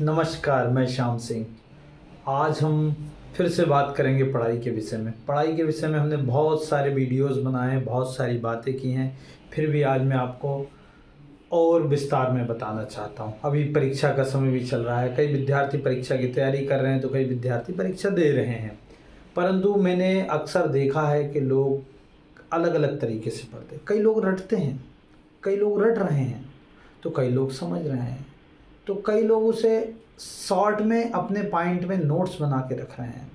नमस्कार, मैं श्याम सिंह। आज हम फिर से बात करेंगे पढ़ाई के विषय में। पढ़ाई के विषय में हमने बहुत सारे वीडियोस बनाए हैं, बहुत सारी बातें की हैं, फिर भी आज मैं आपको और विस्तार में बताना चाहता हूँ। अभी परीक्षा का समय भी चल रहा है, कई विद्यार्थी परीक्षा की तैयारी कर रहे हैं तो कई विद्यार्थी परीक्षा दे रहे हैं। परंतु मैंने अक्सर देखा है कि लोग अलग अलग तरीके से पढ़ते हैं। कई लोग रटते हैं, कई लोग रट रहे हैं, तो कई लोग समझ रहे हैं, तो कई लोग उसे शॉर्ट में अपने पॉइंट में नोट्स बना के रख रहे हैं।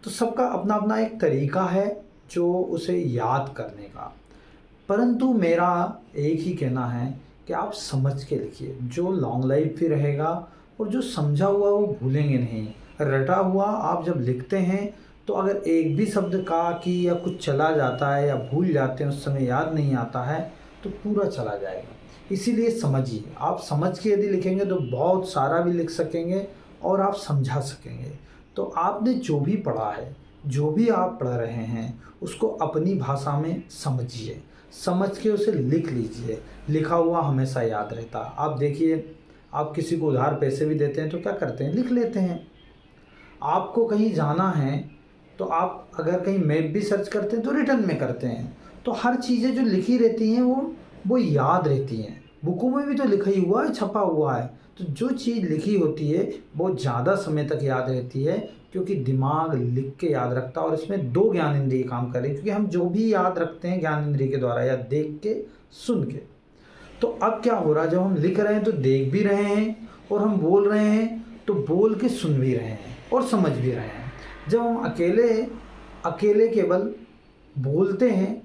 तो सबका अपना अपना एक तरीका है जो उसे याद करने का। परंतु मेरा एक ही कहना है कि आप समझ के लिखिए, जो लॉन्ग लाइफ भी रहेगा और जो समझा हुआ वो भूलेंगे नहीं। रटा हुआ आप जब लिखते हैं तो अगर एक भी शब्द का कि या कुछ चला जाता है या भूल जाते हैं, उस समय याद नहीं आता है, तो पूरा चला जाएगा। इसीलिए समझिए, आप समझ के यदि लिखेंगे तो बहुत सारा भी लिख सकेंगे और आप समझा सकेंगे। तो आपने जो भी पढ़ा है, जो भी आप पढ़ रहे हैं, उसको अपनी भाषा में समझिए, समझ के उसे लिख लीजिए। लिखा हुआ हमेशा याद रहता। आप देखिए, आप किसी को उधार पैसे भी देते हैं तो क्या करते हैं, लिख लेते हैं। आपको कहीं जाना है तो आप अगर कहीं मैप भी सर्च करते हैं तो रिटर्न में करते हैं। तो हर चीज़ें जो लिखी रहती हैं वो याद रहती हैं। बुकों में भी तो लिखा ही हुआ है, छपा हुआ है। तो जो चीज़ लिखी होती है वो ज़्यादा समय तक याद रहती है, क्योंकि दिमाग लिख के याद रखता है। और इसमें दो ज्ञान इंद्रिय काम करें, क्योंकि हम जो भी याद रखते हैं ज्ञान इंद्रिय के द्वारा, या देख के, सुन के। तो अब क्या हो रहा है, जब हम लिख रहे हैं तो देख भी रहे हैं, और हम बोल रहे हैं तो बोल के सुन भी रहे हैं और समझ भी रहे हैं। जब हम अकेले अकेले केवल बोलते हैं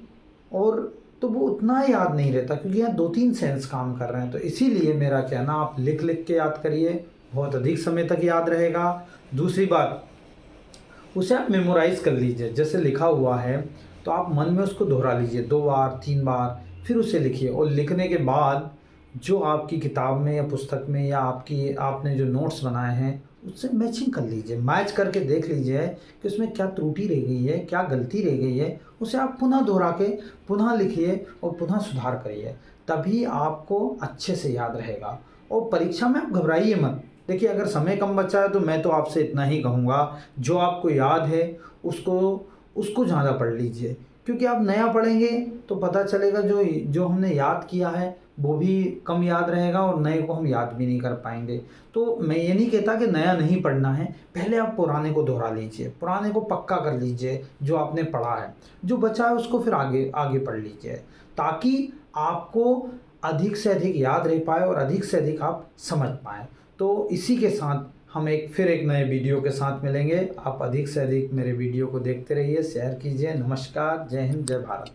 और तो वो उतना याद नहीं रहता, क्योंकि यहाँ दो तीन सेंस काम कर रहे हैं। तो इसीलिए मेरा कहना, आप लिख लिख के याद करिए, बहुत अधिक समय तक याद रहेगा। दूसरी बात, उसे आप मेमोराइज़ कर लीजिए। जैसे लिखा हुआ है तो आप मन में उसको दोहरा लीजिए 2 बार 3 बार, फिर उसे लिखिए। और लिखने के बाद जो आपकी किताब में या पुस्तक में या आपने जो नोट्स बनाए हैं उससे मैचिंग कर लीजिए, मैच करके देख लीजिए कि उसमें क्या त्रुटि रह गई है, क्या गलती रह गई है। उसे आप पुनः दोहरा के पुनः लिखिए और पुनः सुधार करिए, तभी आपको अच्छे से याद रहेगा। और परीक्षा में आप घबराइए मत। देखिए, अगर समय कम बचा है तो मैं तो आपसे इतना ही कहूँगा, जो आपको याद है उसको ज़्यादा पढ़ लीजिए। क्योंकि आप नया पढ़ेंगे तो पता चलेगा जो जो हमने याद किया है वो भी कम याद रहेगा और नए को हम याद भी नहीं कर पाएंगे। तो मैं ये नहीं कहता कि नया नहीं पढ़ना है, पहले आप पुराने को दोहरा लीजिए, पुराने को पक्का कर लीजिए जो आपने पढ़ा है। जो बचा है उसको फिर आगे आगे पढ़ लीजिए, ताकि आपको अधिक से अधिक याद रह पाए और अधिक से अधिक आप समझ पाएँ। तो इसी के साथ हम फिर एक नए वीडियो के साथ मिलेंगे। आप अधिक से अधिक मेरे वीडियो को देखते रहिए, शेयर कीजिए। नमस्कार, जय हिंद, जय भारत।